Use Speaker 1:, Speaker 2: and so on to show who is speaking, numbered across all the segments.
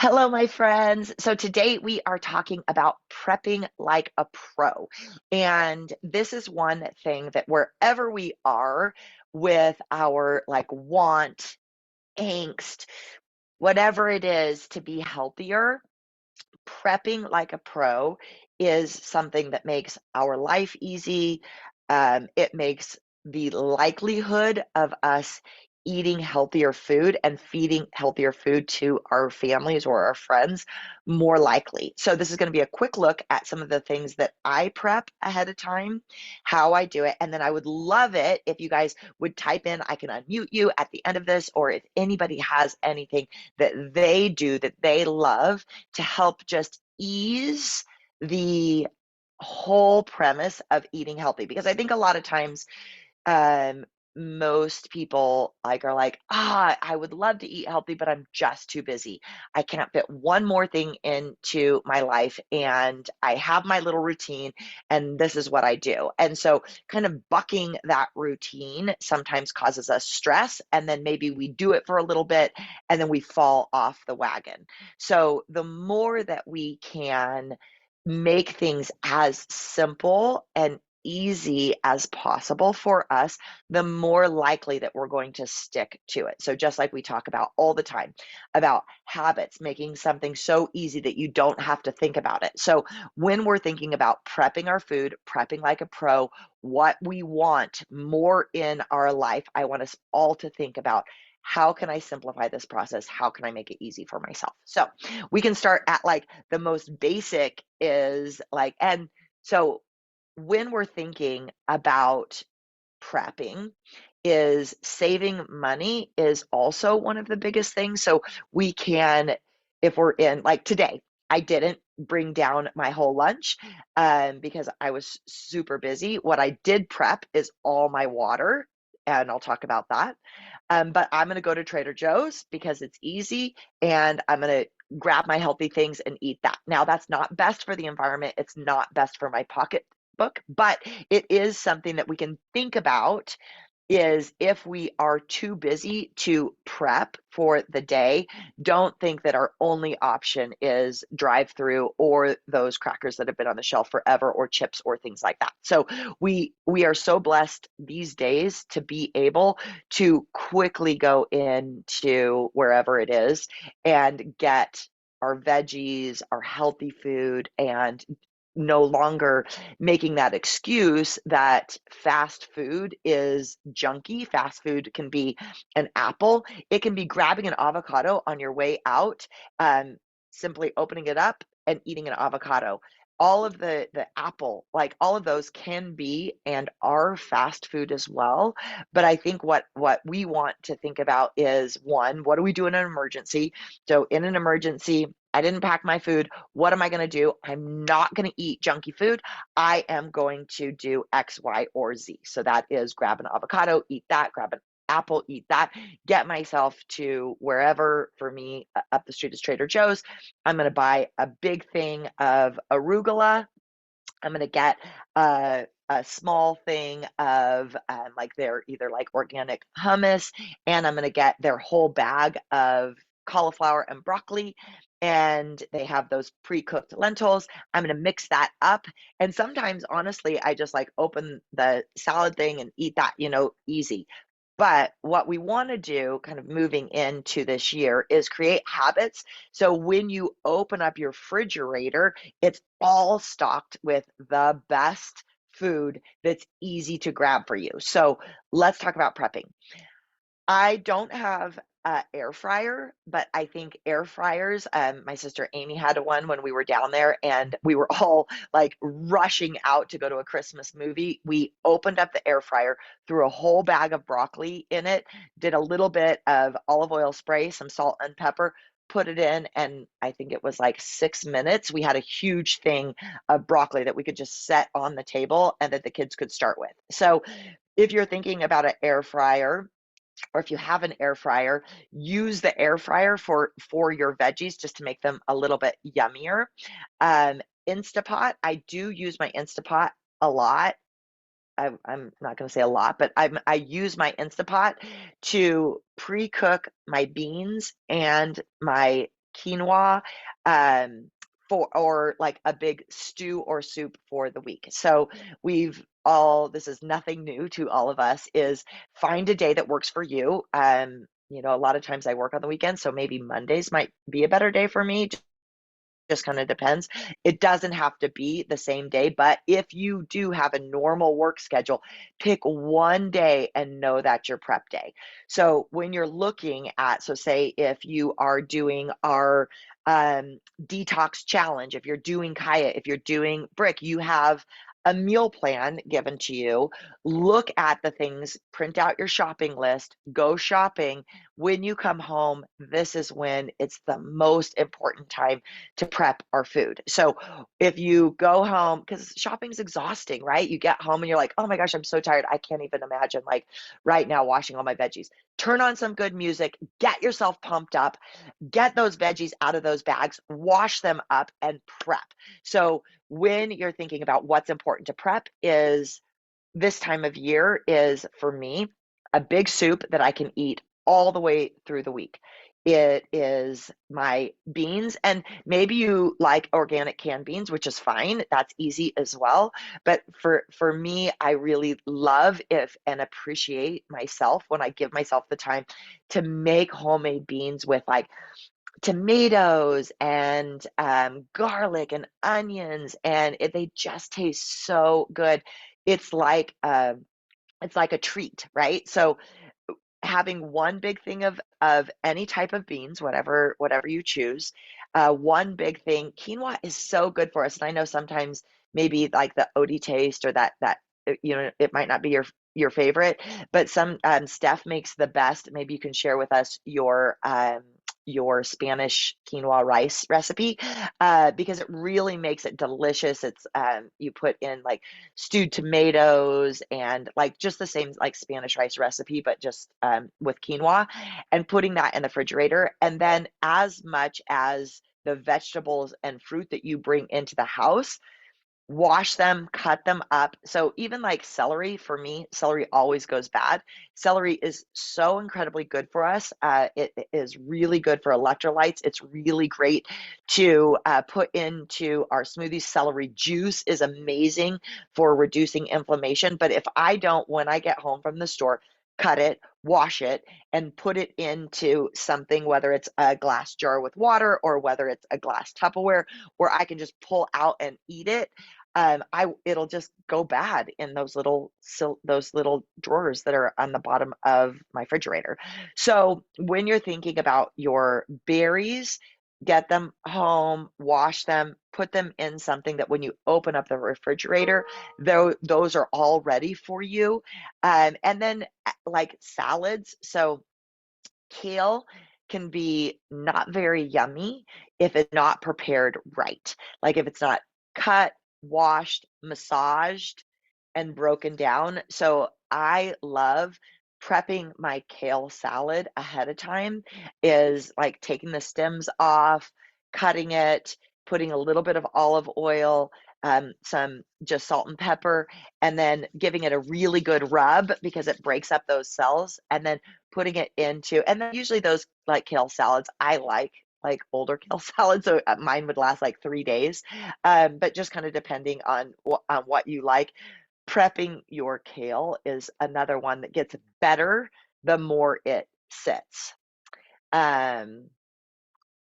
Speaker 1: Hello, my friends. So today we are talking about prepping like a pro. And this is one thing that wherever we are with our want, angst, whatever it is to be healthier, prepping like a pro is something that makes our life easy. It makes the likelihood of us eating healthier food and feeding healthier food to our families or our friends more likely. So, this is going to be a quick look at some of the things that I prep ahead of time, how I do it. And then I would love it if you guys would type in, I can unmute you at the end of this, or if anybody has anything that they do that they love to help just ease the whole premise of eating healthy. Because I think a lot of times, um, most people are like, I would love to eat healthy, but I'm just too busy. I can't fit one more thing into my life, and I have my little routine, and this is what I do. And so, kind of bucking that routine sometimes causes us stress, and then maybe we do it for a little bit, and then we fall off the wagon. So, the more that we can make things as simple and easy as possible for us, the more likely that we're going to stick to it. So, just like we talk about all the time about habits, making something so easy that you don't have to think about it. So, when we're thinking about prepping our food, prepping like a pro, what we want more in our life, I want us all to think about, how can I simplify this process? How can I make it easy for myself? So, we can start at the most basic is and so when we're thinking about prepping, is saving money is also one of the biggest things. So we can, if we're in today, I didn't bring down my whole lunch because I was super busy. What I did prep is all my water, and I'll talk about that. But I'm going to go to Trader Joe's because it's easy, and I'm going to grab my healthy things and eat that. Now, that's not best for the environment. It's not best for my pocketbook, but it is something that we can think about is if we are too busy to prep for the day, don't think that our only option is drive through or those crackers that have been on the shelf forever or chips or things like that. So we are so blessed these days to be able to quickly go into wherever it is and get our veggies, our healthy food, and no longer making that excuse that fast food is junky. Fast food can be an apple. It can be grabbing an avocado on your way out, simply opening it up and eating an avocado. All of the apple, all of those can be and are fast food as well. But I think what we want to think about is, one, what do we do in an emergency? So in an emergency, I didn't pack my food. What am I going to do? I'm not going to eat junky food. I am going to do X, Y, or Z. So that is grab an avocado, eat that, grab an apple, eat that, get myself to wherever. For me, up the street is Trader Joe's. I'm going to buy a big thing of arugula. I'm going to get a small thing of their either organic hummus, and I'm going to get their whole bag of cauliflower and broccoli. And they have those pre-cooked lentils. I'm going to mix that up. And sometimes, honestly, I just open the salad thing and eat that, easy. But what we want to do, kind of moving into this year, is create habits. So when you open up your refrigerator, it's all stocked with the best food that's easy to grab for you. So let's talk about prepping. I don't have a air fryer, but I think air fryers, my sister Amy had one when we were down there, and we were all rushing out to go to a Christmas movie. We opened up the air fryer, threw a whole bag of broccoli in it, did a little bit of olive oil spray, some salt and pepper, put it in, and I think it was 6 minutes. We had a huge thing of broccoli that we could just set on the table and that the kids could start with. So if you're thinking about an air fryer, or if you have an air fryer, use the air fryer for your veggies just to make them a little bit yummier. Um, Instapot, I do use my Instapot a lot. I'm not going to say a lot, but I use my Instapot to pre-cook my beans and my quinoa, um, for or like a big stew or soup for the week. So we've all this is nothing new to all of us is find a day that works for you. A lot of times I work on the weekend, so maybe Mondays might be a better day for me, just kind of depends. It doesn't have to be the same day, but if you do have a normal work schedule, pick one day and know that's your prep day. So when you're looking at, so say if you are doing our detox challenge, if you're doing kaya, if you're doing brick, you have a meal plan given to you. Look at the things, print out your shopping list, go shopping. When you come home, this is when it's the most important time to prep our food. So if you go home, because shopping's exhausting, right? You get home and you're like, oh my gosh, I'm so tired. I can't even imagine like right now washing all my veggies. Turn on some good music, get yourself pumped up, get those veggies out of those bags, wash them up, and prep. So when you're thinking about what's important to prep is this time of year is for me a big soup that I can eat all the way through the week. It is my beans, and maybe you like organic canned beans, which is fine. That's easy as well. But for me, I really love if and appreciate myself when I give myself the time to make homemade beans with like tomatoes and garlic and onions, and they just taste so good. It's like it's like a treat, right? So having one big thing of any type of beans, whatever you choose, one big thing. Quinoa is so good for us, and I know sometimes maybe like the Odie taste or that it might not be your favorite, but some Steph makes the best. Maybe you can share with us your Spanish quinoa rice recipe because it really makes it delicious. It's you put in like stewed tomatoes and like just the same like Spanish rice recipe, but just with quinoa and putting that in the refrigerator. And then as much as the vegetables and fruit that you bring into the house, wash them, cut them up. So even like celery, for me, celery always goes bad. Celery is so incredibly good for us. It is really good for electrolytes. It's really great to put into our smoothies. Celery juice is amazing for reducing inflammation. But if I don't, when I get home from the store, cut it, wash it, and put it into something, whether it's a glass jar with water or whether it's a glass Tupperware, where I can just pull out and eat it, I it'll just go bad in those little drawers that are on the bottom of my refrigerator. So when you're thinking about your berries, get them home, wash them, put them in something that when you open up the refrigerator, those are all ready for you. And then like salads, so kale can be not very yummy if it's not prepared right. Like if it's not cut, washed, massaged, and broken down. So I love prepping my kale salad ahead of time is like taking the stems off, cutting it, putting a little bit of olive oil, some just salt and pepper, and then giving it a really good rub because it breaks up those cells, and then putting it into, and then usually those like kale salads, I like older kale salads, so mine would last like 3 days. But just kind of depending on what you like. Prepping your kale is another one that gets better the more it sits. Um,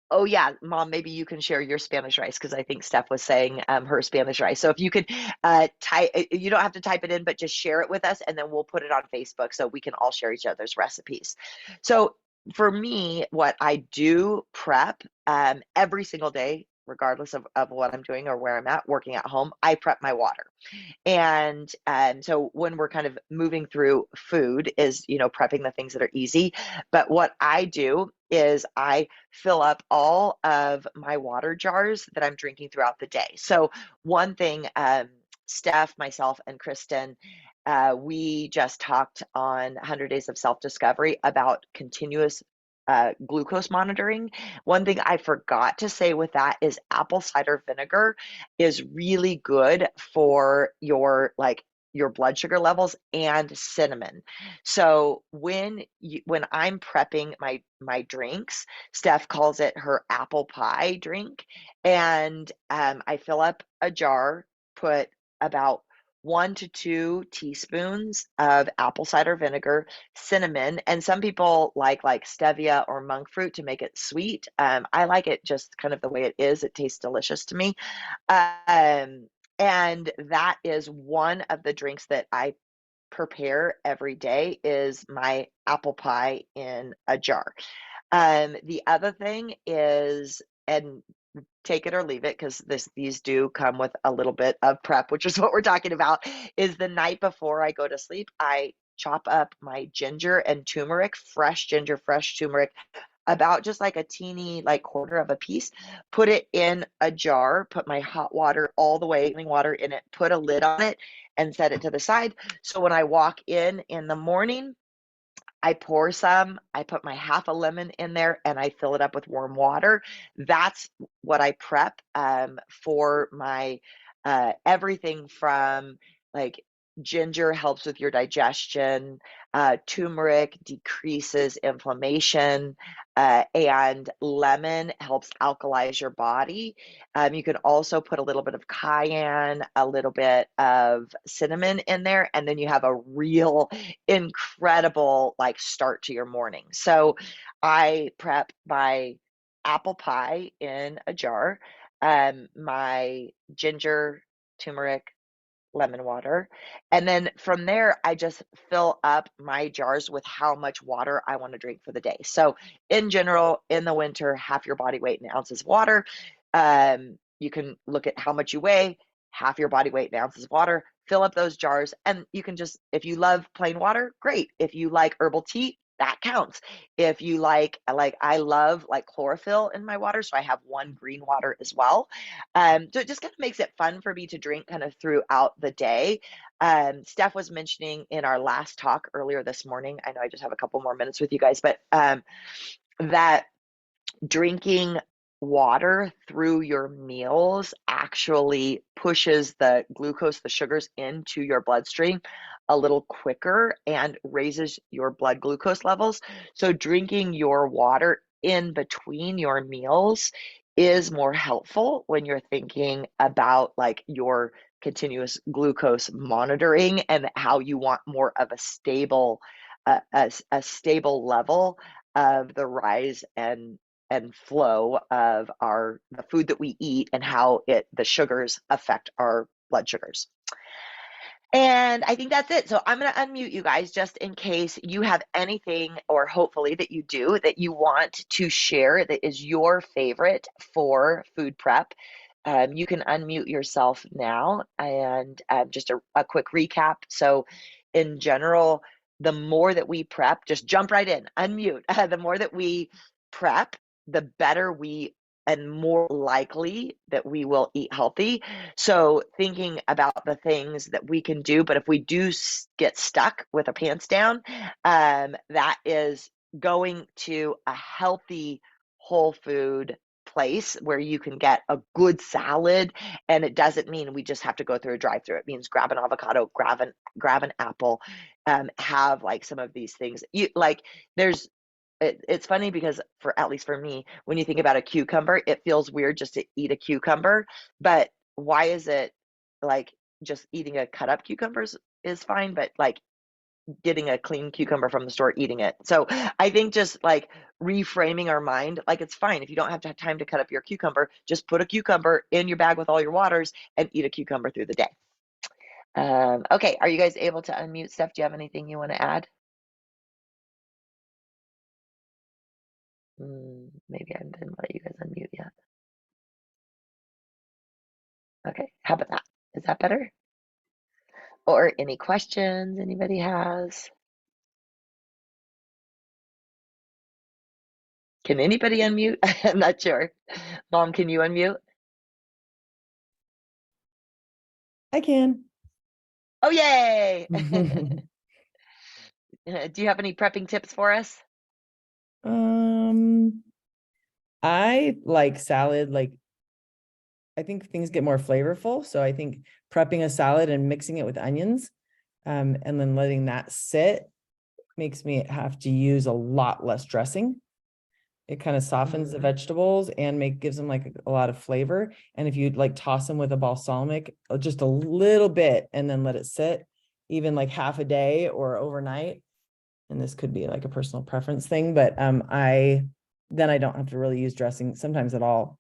Speaker 1: oh yeah, Mom, maybe you can share your Spanish rice because I think Steph was saying her Spanish rice. So if you could type, you don't have to type it in, but just share it with us, and then we'll put it on Facebook so we can all share each other's recipes. So for me, what I do prep every single day, regardless of what I'm doing or where I'm at, working at home, I prep my water. And so when we're kind of moving through food is, prepping the things that are easy. But what I do is I fill up all of my water jars that I'm drinking throughout the day. So one thing, Steph, myself, and Kristen, we just talked on 100 Days of Self-Discovery about continuous glucose monitoring. One thing I forgot to say with that is apple cider vinegar is really good for your like your blood sugar levels, and cinnamon. So when I'm prepping my drinks, Steph calls it her apple pie drink, and I fill up a jar, put about 1 to 2 teaspoons of apple cider vinegar, cinnamon, and some people like stevia or monk fruit to make it sweet. I like it just kind of the way it is. It tastes delicious to me. Um, and that is one of the drinks that I prepare every day is my apple pie in a jar. The other thing is, and take it or leave it because these do come with a little bit of prep, which is what we're talking about, is the night before I go to sleep, I chop up my ginger and turmeric, fresh ginger, fresh turmeric, about just like a teeny, like quarter of a piece, put it in a jar, put my hot water all the way, boiling water in it, put a lid on it, and set it to the side. So when I walk in the morning, I pour some, I put my half a lemon in there, and I fill it up with warm water. That's what I prep for my everything from like ginger helps with your digestion, turmeric decreases inflammation, and lemon helps alkalize your body. You can also put a little bit of cayenne, a little bit of cinnamon in there, and then you have a real incredible like start to your morning. So I prep my apple pie in a jar, my ginger, turmeric, lemon water. And then from there, I just fill up my jars with how much water I want to drink for the day. So in general, in the winter, half your body weight in ounces of water. You can look at how much you weigh, half your body weight in ounces of water, fill up those jars. And you can just, if you love plain water, great. If you like herbal tea, that counts. If you like I love like chlorophyll in my water, so I have one green water as well. So it just kind of makes it fun for me to drink kind of throughout the day. Steph was mentioning in our last talk earlier this morning, I know I just have a couple more minutes with you guys, but that drinking water through your meals actually pushes the glucose, the sugars into your bloodstream a little quicker and raises your blood glucose levels. So drinking your water in between your meals is more helpful when you're thinking about like your continuous glucose monitoring and how you want more of a stable a stable level of the rise and flow of the food that we eat and how the sugars affect our blood sugars. And I think that's it. So I'm going to unmute you guys just in case you have anything, or hopefully that you do, that you want to share that is your favorite for food prep. You can unmute yourself now, and just a quick recap. So in general, the more that we prep, just jump right in, unmute. The more that we prep, the better we and more likely that we will eat healthy. So thinking about the things that we can do, but if we do get stuck with our pants down, that is going to a healthy whole food place where you can get a good salad. And it doesn't mean we just have to go through a drive-through. It means grab an avocado, grab an apple, have like some of these things. You like there's it's funny because for at least for me, when you think about a cucumber, it feels weird just to eat a cucumber. But why is it like just eating a cut up cucumbers is fine, but like getting a clean cucumber from the store, eating it. So I think just like reframing our mind, like it's fine if you don't have to have time to cut up your cucumber, just put a cucumber in your bag with all your waters and eat a cucumber through the day. Okay, are you guys able to unmute? Steph, do you have anything you want to add? Maybe I didn't let you guys unmute yet. Okay, how about that? Is that better? Or any questions anybody has? Can anybody unmute? I'm not sure. Mom, can you unmute?
Speaker 2: I can.
Speaker 1: Oh, yay! Do you have any prepping tips for us?
Speaker 2: Um, I like salad. Like, I think things get more flavorful. So I think prepping a salad and mixing it with onions And then letting that sit makes me have to use a lot less dressing. It kind of softens the
Speaker 1: Mhm.
Speaker 2: vegetables and gives them like a lot of flavor. And if you like toss them with a balsamic, just a little bit, and then let it sit even like half a day or overnight. And this could be like a personal preference thing, but I don't have to really use dressing sometimes at all.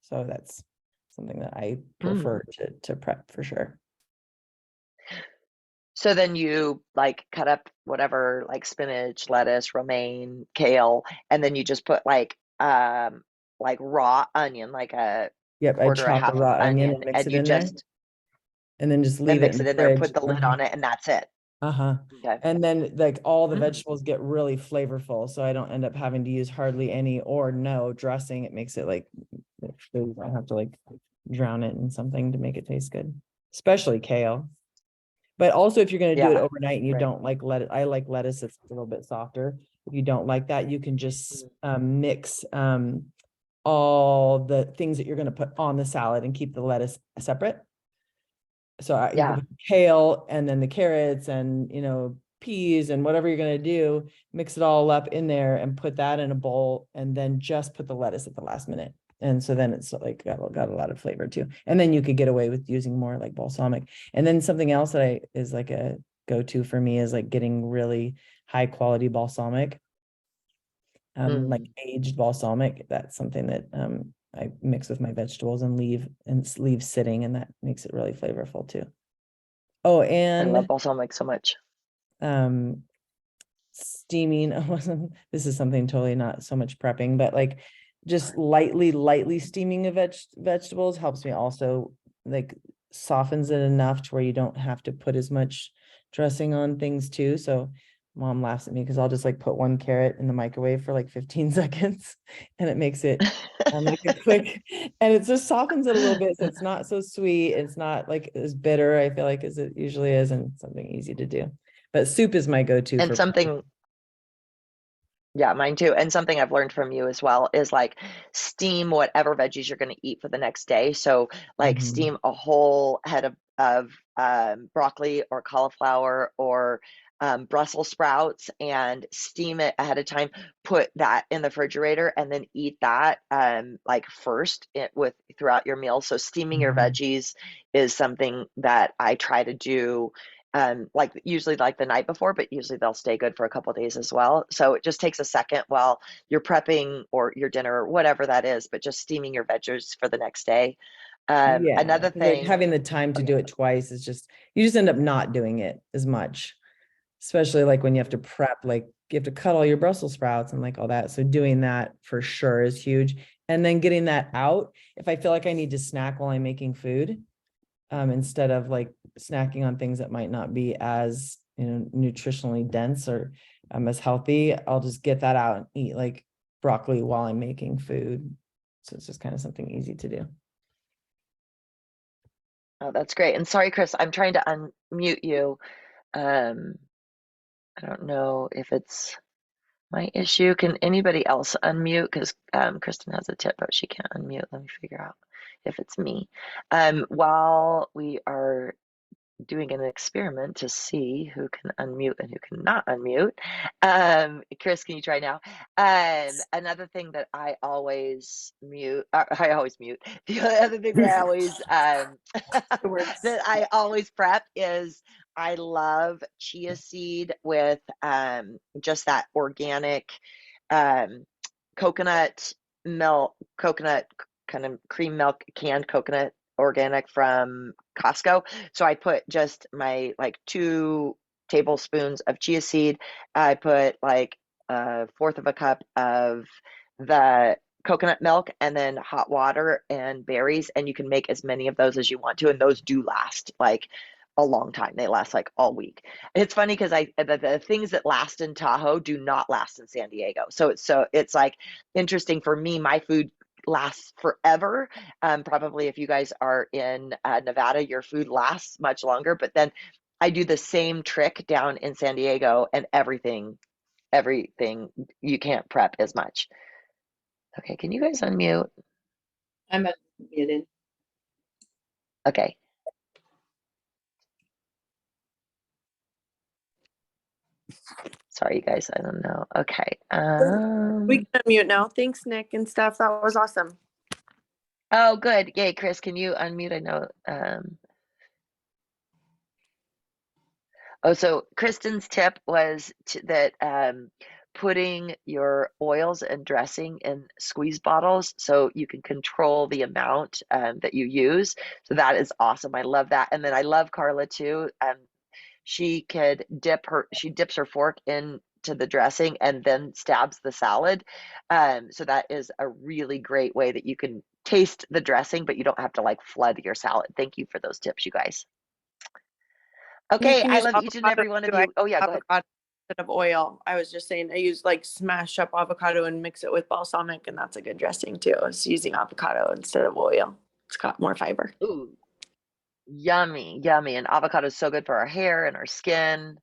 Speaker 2: So that's something that I
Speaker 1: Mm.
Speaker 2: prefer to prep for sure.
Speaker 1: So then you like cut up whatever, like spinach, lettuce, romaine, kale, and then you just put like raw onion, like a
Speaker 2: Yep, I
Speaker 1: quarter, a
Speaker 2: chop a
Speaker 1: half of
Speaker 2: raw onion
Speaker 1: onion,
Speaker 2: and mix
Speaker 1: and
Speaker 2: it
Speaker 1: you
Speaker 2: in there,
Speaker 1: just
Speaker 2: and then just
Speaker 1: then
Speaker 2: leave it in
Speaker 1: mix
Speaker 2: the
Speaker 1: it in there,
Speaker 2: fridge.
Speaker 1: put the lid
Speaker 2: Uh-huh.
Speaker 1: on it, and that's it.
Speaker 2: Uh-huh.
Speaker 1: Okay.
Speaker 2: And then like all the
Speaker 1: Mm.
Speaker 2: vegetables get really flavorful, so I don't end up having to use hardly any or no dressing. It makes it like I have to like drown it in something to make it taste good, especially kale. But also if you're going to do it
Speaker 1: Yeah.
Speaker 2: overnight and you
Speaker 1: Right.
Speaker 2: don't like lettuce, I like lettuce, it's a little bit softer. If you don't like that, you can just
Speaker 1: Mm.
Speaker 2: mix all the things that you're going to put on the salad and keep the lettuce separate. So you can
Speaker 1: Yeah.
Speaker 2: put kale and then the carrots and, peas and whatever you're going to do, mix it all up in there and put that in a bowl and then just put the lettuce at the last minute. And so then it's like got a lot of flavor too. And then you could get away with using more like balsamic. And then something else that is like a go-to for me is like getting really high quality balsamic, like
Speaker 1: Mm.
Speaker 2: aged balsamic. That's something that I mix with my vegetables and leave sitting, and that makes it really flavorful too. Oh,
Speaker 1: I love
Speaker 2: and
Speaker 1: balsamic so much.
Speaker 2: um steaming. This is something totally not so much prepping, but like just lightly steaming of vegetables helps me also, like softens it enough to where you don't have to put as much dressing on things too. So mom laughs at me because I'll just like put one carrot in the microwave for like 15 seconds and it makes it like a quick, and it just softens it a little bit. So it's not so sweet. It's not like as bitter, I feel like, as it usually is, and something easy to do. But soup is my go-to
Speaker 1: And
Speaker 2: for prepping.
Speaker 1: something, yeah, mine too. And something I've learned from you as well is like steam whatever veggies you're going to eat for the next day. So like
Speaker 2: Mhm.
Speaker 1: steam a whole head of broccoli or cauliflower or Brussels sprouts and steam it ahead of time. Put that in the refrigerator and then eat that like first with throughout your meal. So steaming your
Speaker 2: Mhm.
Speaker 1: veggies is something that I try to do like usually like the night before, but usually they'll stay good for a couple of days as well. So it just takes a second while you're prepping or your dinner or whatever that is, but just steaming your veggies for the next day.
Speaker 2: Yeah,
Speaker 1: Another
Speaker 2: 'cause, like
Speaker 1: thing,
Speaker 2: having the time
Speaker 1: oh
Speaker 2: to
Speaker 1: yeah,
Speaker 2: do it twice is just, you just end up not doing it as much, especially like when you have to prep, like you have to cut all your Brussels sprouts and like all that. So doing that for sure is huge. And then getting that out, if I feel like I need to snack while I'm making food, instead of like snacking on things that might not be as, nutritionally dense or as healthy, I'll just get that out and eat like broccoli while I'm making food. So it's just kind of something easy to do.
Speaker 1: oh, that's great. And sorry, Chris, I'm trying to unmute you. Um, I don't know if it's my issue. Can anybody else unmute? Because Kristen has a tip, but she can't unmute. Let me figure out if it's me. While we are doing an experiment to see who can unmute and who cannot unmute. Chris, can you try now? Another thing that I always mute, I always mute. The other thing that I always
Speaker 2: It works.
Speaker 1: that I always prep is I love chia seed with just that organic um, coconut milk, coconut kind of cream milk, canned coconut organic from Costco. So I put just my like 2 tablespoons of chia seed. I put like a fourth of a cup of the coconut milk and then hot water and berries. And you can make as many of those as you want to. And those do last like a long time. They last like all week. It's funny because the things that last in Tahoe do not last in San Diego. So it's like interesting for me. My food lasts forever. Probably if you guys are in Nevada, your food lasts much longer. But then I do the same trick down in San Diego, and everything you can't prep as much. Okay, can you guys unmute?
Speaker 2: I'm unmuted.
Speaker 1: Okay. Sorry, you guys, I don't know. Okay.
Speaker 3: We can unmute now. Thanks, Nick and Steph. That was awesome.
Speaker 1: Oh, good. Yay, Chris, can you unmute? I know. Oh, so Kristen's tip was that putting your oils and dressing in squeeze bottles so you can control the amount that you use. So that is awesome. I love that. And then I love Carla too. She dips her fork into the dressing and then stabs the salad. So that is a really great way that you can taste the dressing, but you don't have to like flood your salad. Thank you for those tips, you guys.
Speaker 3: You
Speaker 1: Okay,
Speaker 3: can
Speaker 1: I
Speaker 3: use
Speaker 1: love each and
Speaker 3: avocado
Speaker 1: every one of
Speaker 3: too. I use
Speaker 1: you. Oh yeah, go ahead.
Speaker 3: avocado instead of oil. I was just saying I use like smash up avocado and mix it with balsamic, and that's a good dressing too. It's using avocado instead of oil. It's got more fiber.
Speaker 1: Ooh, yummy, yummy. And avocado is so good for our hair and our skin.